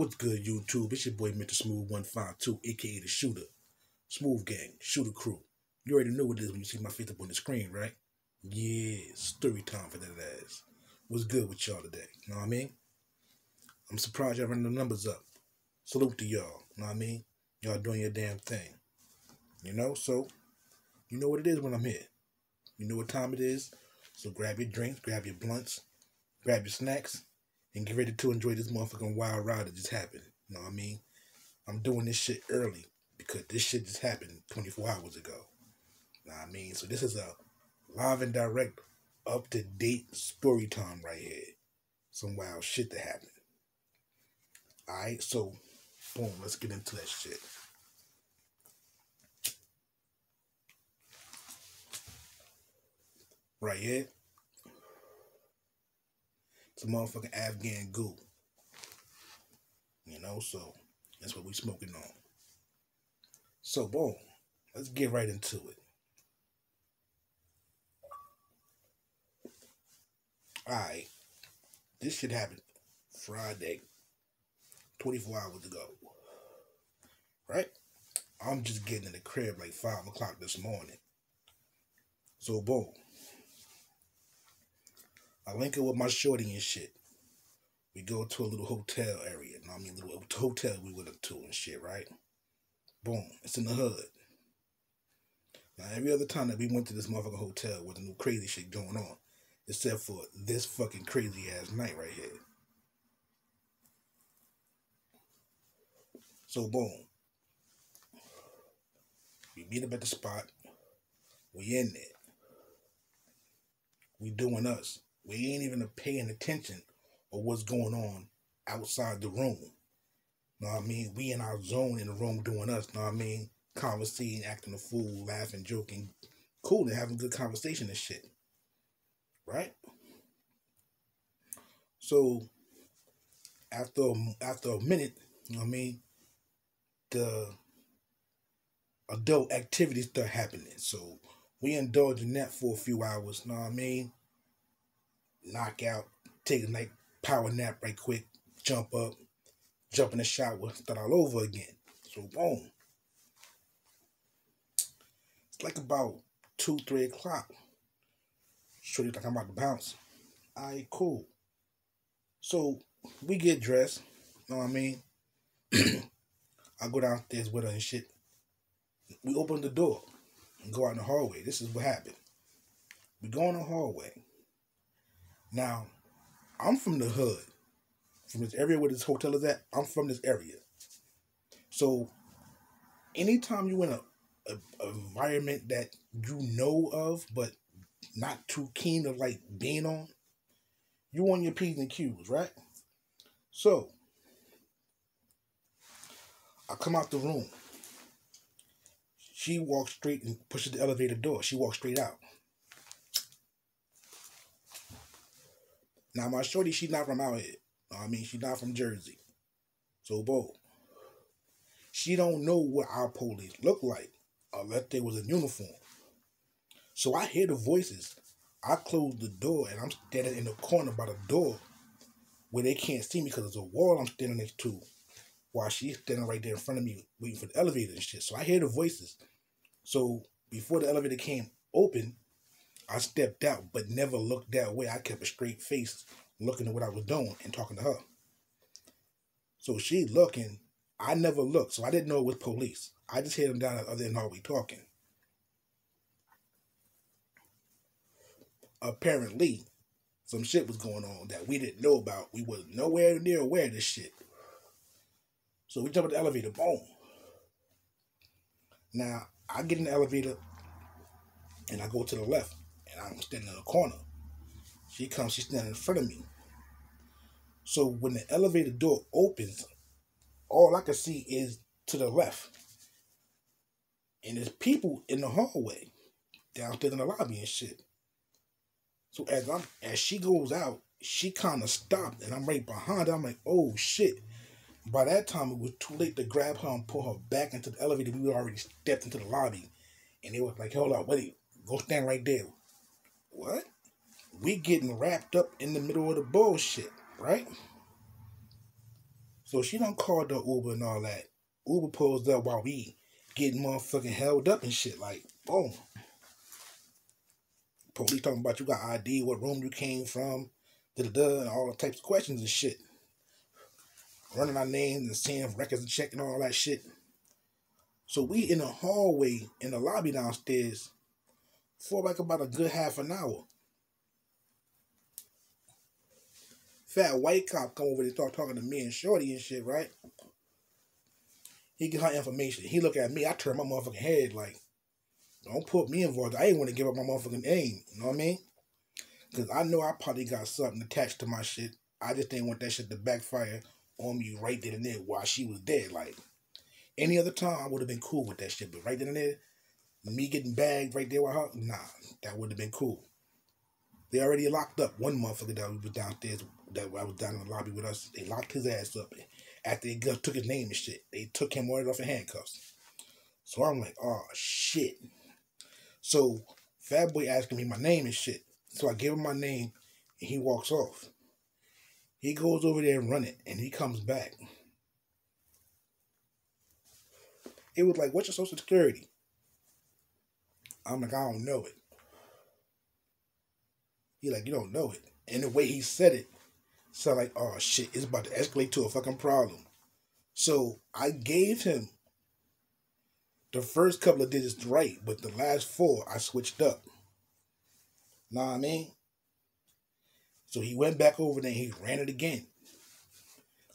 What's good, YouTube? It's your boy Mr. Smooth 152, aka the Shooter. Smooth Gang, Shooter Crew. You already know what it is when you see my face up on the screen, right? Yeah, story time for that ass. What's good with y'all today? Know what I mean? I'm surprised y'all running the numbers up. Salute to y'all. Know what I mean? Y'all doing your damn thing. So you know what it is when I'm here. You know what time it is. So grab your drinks, grab your blunts, grab your snacks, and get ready to enjoy this motherfucking wild ride that just happened. You know what I mean? I'm doing this shit early because this shit just happened 24 hours ago. You know what I mean? So this is a live and direct, up-to-date story time right here. Some wild shit that happened. Alright, so, boom, let's get into that shit. Right here. It's a motherfucking Afghan goo. So that's what we smoking on. So, boom, let's get right into it. Alright, this shit happened Friday, 24 hours ago. Right? I'm just getting in the crib like 5 o'clock this morning. So, boom. I link up with my shorty and shit. We go to a little hotel area. You know what I mean? Little hotel we went up to and shit, right? Boom. It's in the hood. Now, every other time that we went to this motherfucking hotel with no crazy shit going on, except for this fucking crazy ass night right here. So, boom. We meet up at the spot. We in there. We doing us. We ain't even paying attention of what's going on outside the room. Know what I mean? We in our zone in the room doing us. Know what I mean? Conversating, acting a fool, laughing, joking, cool, and having good conversation and shit. Right? So after a minute, you know what I mean, the adult activities start happening. So we indulge in that for a few hours, know what I mean? Knock out, take a night power nap right quick, jump up, jump in the shower, start all over again. So boom. It's like about 2, 3 o'clock. Shorty like I'm about to bounce. Alright, cool. So we get dressed, know what I mean? I go downstairs with her and shit. We open the door and go out in the hallway. This is what happened. We go in the hallway. Now, I'm from the hood. From this area where this hotel is at, I'm from this area. So, anytime you in a environment that you know of, but not too keen of like being on, you on your P's and Q's, right? So, I come out the room. She walks straight and pushes the elevator door. She walks straight out. Now, my shorty, she's not from out here. I mean, she's not from Jersey. So, boom. She don't know what our police look like unless they was in uniform. So, I hear the voices. I close the door, and I'm standing in the corner by the door where they can't see me because there's a wall I'm standing next to while she's standing right there in front of me waiting for the elevator and shit. So, I hear the voices. So, before the elevator came open, I stepped out, but never looked that way. I kept a straight face, looking at what I was doing and talking to her. So she looking, I never looked, so I didn't know it was police. I just heard them down at the other end hallway talking. Apparently, some shit was going on that we didn't know about. We was nowhere near aware of this shit. So we jump in the elevator, boom. Now, I get in the elevator, and I go to the left. And I'm standing in the corner. She comes, she's standing in front of me. So when the elevator door opens, all I can see is to the left. And there's people in the hallway, downstairs in the lobby and shit. So as she goes out, she kind of stopped, and I'm right behind her. I'm like, oh shit. By that time, it was too late to grab her and pull her back into the elevator. We already stepped into the lobby. And they was like, hold on, wait, go stand right there. What? We getting wrapped up in the middle of the bullshit, right? So she done called the Uber and all that. Uber pulls up while we getting motherfucking held up and shit. Like, boom. Police talking about you got ID, what room you came from, da-da-da, and all types of questions and shit. Running our names and seeing records and checking all that shit. So we in the hallway, in the lobby downstairs, for like about a good half an hour. Fat white cop come over and start talking to me and Shorty and shit, right? He get her information. He look at me, I turn my motherfucking head like, don't put me involved. I ain't want to give up my motherfucking name. You know what I mean? Because I know I probably got something attached to my shit. I just didn't want that shit to backfire on me right then and there while she was dead. Like, any other time, I would have been cool with that shit. But right then and there, me getting bagged right there with her, nah, that would have been cool. They already locked up one motherfucker that was downstairs, that I was down in the lobby with us. They locked his ass up. After they took his name and shit, they took him right off in handcuffs. So I'm like, oh, shit. So, Fat Boy asking me my name and shit. So I give him my name, and he walks off. He goes over there and run it, and he comes back. It was like, what's your social security? I'm like, I don't know it. He like, you don't know it. And the way he said it, sounded like, oh shit, it's about to escalate to a fucking problem. So I gave him the first couple of digits right, but the last four I switched up. Know what I mean? So he went back over there and he ran it again.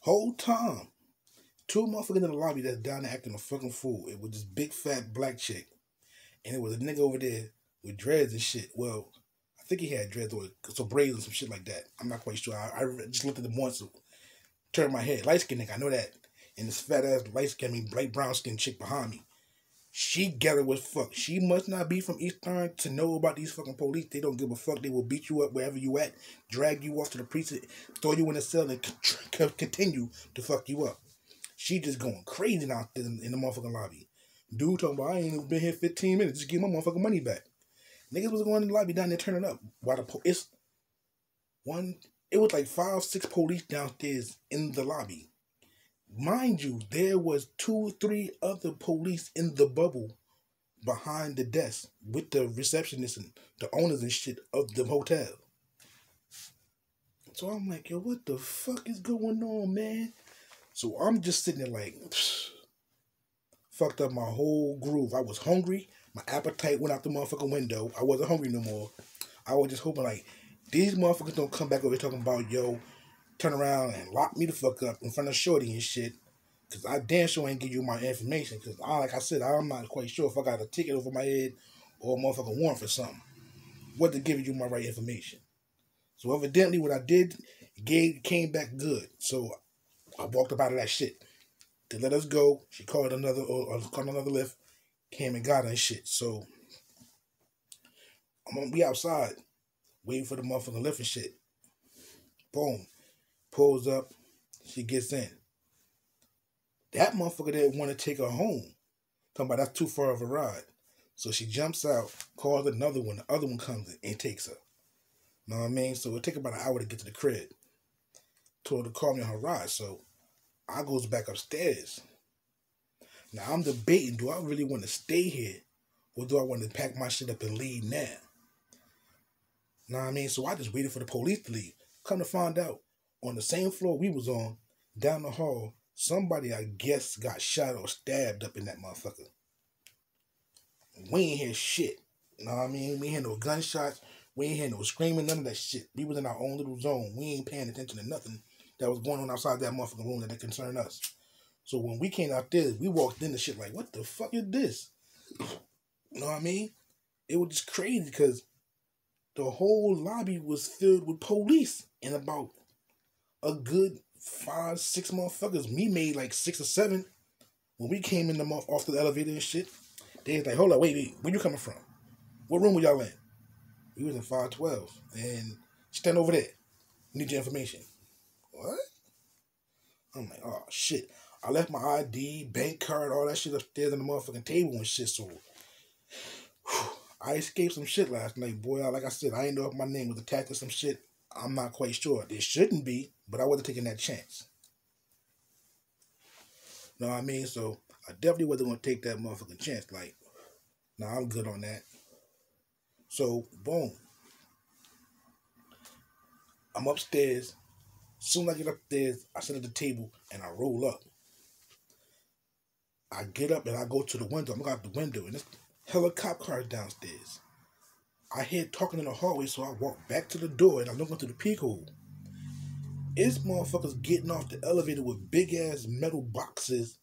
Whole time, two motherfuckers in the lobby that's down there acting a fucking fool. It was this big fat black chick. And it was a nigga over there with dreads and shit. Well, I think he had dreads or some braids and some shit like that. I'm not quite sure. I just looked at them once, turned my head. Light skinned nigga, I know that. And this fat ass light skinned, light brown skinned chick behind me. She ghetto as fuck. She must not be from Eastern to know about these fucking police. They don't give a fuck. They will beat you up wherever you at, drag you off to the precinct, throw you in a cell, and continue to fuck you up. She just going crazy out there in the motherfucking lobby. Dude talking about, I ain't even been here 15 minutes. Just give my motherfucking money back. Niggas was going in the lobby down there turning up. While it was like 5, 6 police downstairs in the lobby. Mind you, there was 2, 3 other police in the bubble behind the desk with the receptionists and the owners and shit of the hotel. So I'm like, yo, what the fuck is going on, man? So I'm just sitting there like, fucked up my whole groove. I was hungry. My appetite went out the motherfucking window. I wasn't hungry no more. I was just hoping like, these motherfuckers don't come back over here talking about, yo, turn around and lock me the fuck up in front of Shorty and shit. Because I damn sure ain't give you my information. Because like I said, I'm not quite sure if I got a ticket over my head or a motherfucking warrant for something. What to give you my right information. So evidently what I did came back good. So I walked up out of that shit. They let us go. She called another lift. Came and got her and shit. So I'm gonna be outside waiting for the motherfucking lift and shit. Boom. Pulls up. She gets in. That motherfucker didn't want to take her home. Talking about that's too far of a ride. So she jumps out, calls another one. The other one comes in and takes her. Know what I mean? So it take about an hour to get to the crib. Told her to call me on her ride. So I goes back upstairs. Now I'm debating, do I really want to stay here? Or do I want to pack my shit up and leave now? Know what I mean? So I just waited for the police to leave. Come to find out, on the same floor we was on, down the hall, somebody I guess got shot or stabbed up in that motherfucker. We ain't hear shit. Know what I mean? We ain't hear no gunshots. We ain't hear no screaming, none of that shit. We was in our own little zone. We ain't paying attention to nothing that was going on outside that motherfucking room that concerned us. So when we came out there, we walked in the shit like, what the fuck is this? You know what I mean? It was just crazy because the whole lobby was filled with police and about a good 5, 6 motherfuckers. Me made like 6 or 7. When we came in off the elevator and shit, they was like, hold up, wait, where you coming from? What room were y'all in? We was in 512. And stand over there. Need your information. What? I'm like, oh shit. I left my ID, bank card, all that shit upstairs on the motherfucking table and shit. So I escaped some shit last night, boy. Like I said, I ain't know if my name was attached to some shit. I'm not quite sure. It shouldn't be, but I wasn't taking that chance. Know what I mean? So I definitely wasn't gonna take that motherfucking chance. Like, nah, I'm good on that. So boom, I'm upstairs. Soon as I get upstairs, I sit at the table and I roll up. I get up and I go to the window. I'm looking out the window and there's hella cop cars downstairs. I hear talking in the hallway, so I walk back to the door and I look into the peephole. It's motherfuckers getting off the elevator with big ass metal boxes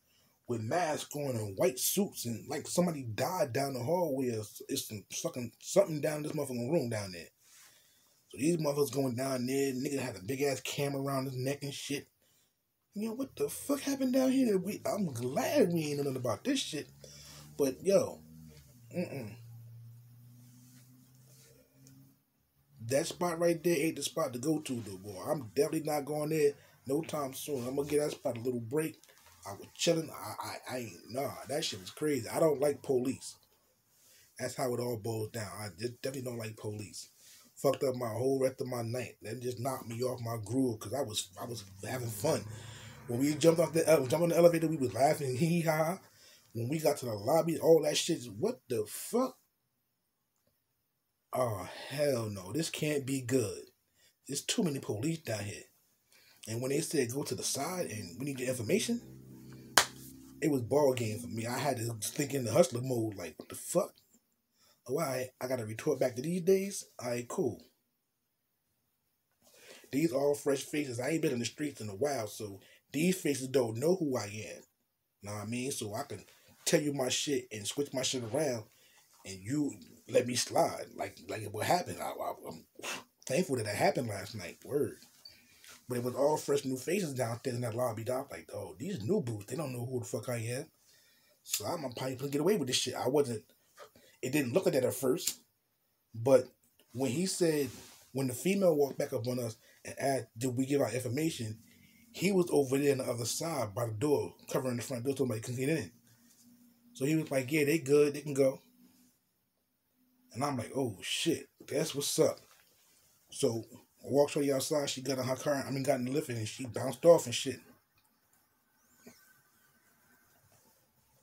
with masks on and white suits and like somebody died down the hallway or it's some fucking something down this motherfucking room down there. So these motherfuckers going down there, nigga had a big ass camera around his neck and shit. You know, what the fuck happened down here? I'm glad we ain't know nothing about this shit. But yo, that spot right there ain't the spot to go to though, boy. I'm definitely not going there no time soon. I'm gonna give that spot a little break. I was chilling. I ain't, nah, that shit was crazy. I don't like police. That's how it all boils down. I just definitely don't like police. Fucked up my whole rest of my night. That just knocked me off my groove because I was having fun. When we jumped on the elevator, we was laughing, hee ha. When we got to the lobby, all that shit. What the fuck? Oh hell no! This can't be good. There's too many police down here. And when they said go to the side and we need your information, it was ball game for me. I had to think in the hustler mode, like, what the fuck? Oh, all right, I gotta retort back to these days. All right, cool. These all fresh faces. I ain't been in the streets in a while, so these faces don't know who I am. Know what I mean? So I can tell you my shit and switch my shit around, and you let me slide. Like what happened. I'm thankful that happened last night. Word. But it was all fresh new faces downstairs in that lobby. I was like, oh, these new boots, they don't know who the fuck I am. So I'm probably gonna get away with this shit. It didn't look like that at first. But when when the female walked back up on us and asked, did we give our information, he was over there on the other side by the door, covering the front door so nobody couldn't get in. So he was like, yeah, they good, they can go. And I'm like, oh shit, that's what's up. So I walked shorty outside, she got in her car, got in the lift and she bounced off and shit.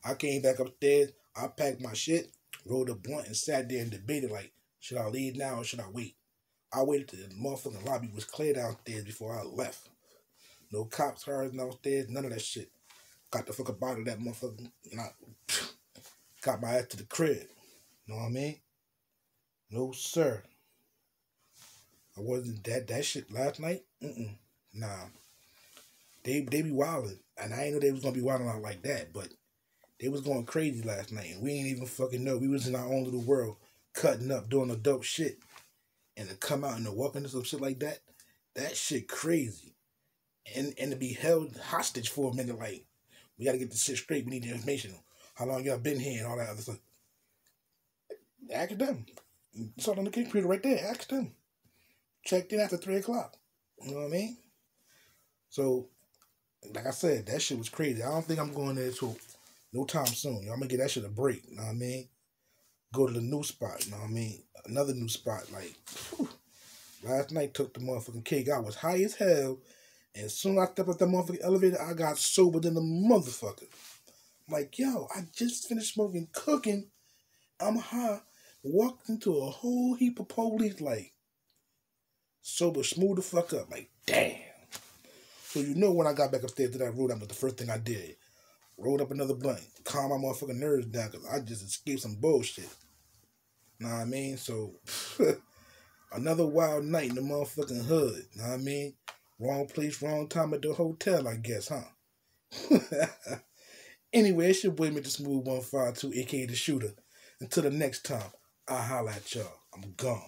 I came back upstairs, I packed my shit, rolled a blunt and sat there and debated like, should I leave now or should I wait? I waited till the motherfucking lobby was clear downstairs before I left. No cops, cars downstairs, none of that shit. Got the fuck up out of that motherfucker and I got my ass to the crib. Know what I mean? No, sir. I wasn't that shit last night. Nah, they be wilding, and I ain't know they was gonna be wilding out like that. But they was going crazy last night, and we ain't even fucking know. We was in our own little world, cutting up, doing adult shit, and to come out and to walk into some shit like that, that shit crazy. And to be held hostage for a minute, like we gotta get this shit straight. We need the information. How long y'all been here and all that other stuff. Ask them. It's all on the computer right there. Ask them. Checked in after 3 o'clock. You know what I mean? So, like I said, that shit was crazy. I don't think I'm going there till no time soon. I'm gonna get that shit a break. You know what I mean? Go to the new spot. You know what I mean? Another new spot. Like, whew. Last night took the motherfucking cake. I was high as hell. And as soon as I stepped up that motherfucking elevator, I got sober than a motherfucker. I'm like, yo, I just finished smoking, cooking. I'm high. Walked into a whole heap of police, like, sober, smooth the fuck up. Like, damn. So you know when I got back upstairs to that room, that was the first thing I did. Rolled up another blunt. Calm my motherfucking nerves down because I just escaped some bullshit. Know what I mean? So, another wild night in the motherfucking hood. Know what I mean? Wrong place, wrong time at the hotel, I guess, huh? Anyway, it's your boy, Mr. Smooth 152, a.k.a. The Shooter. Until the next time, I'll holla at y'all. I'm gone.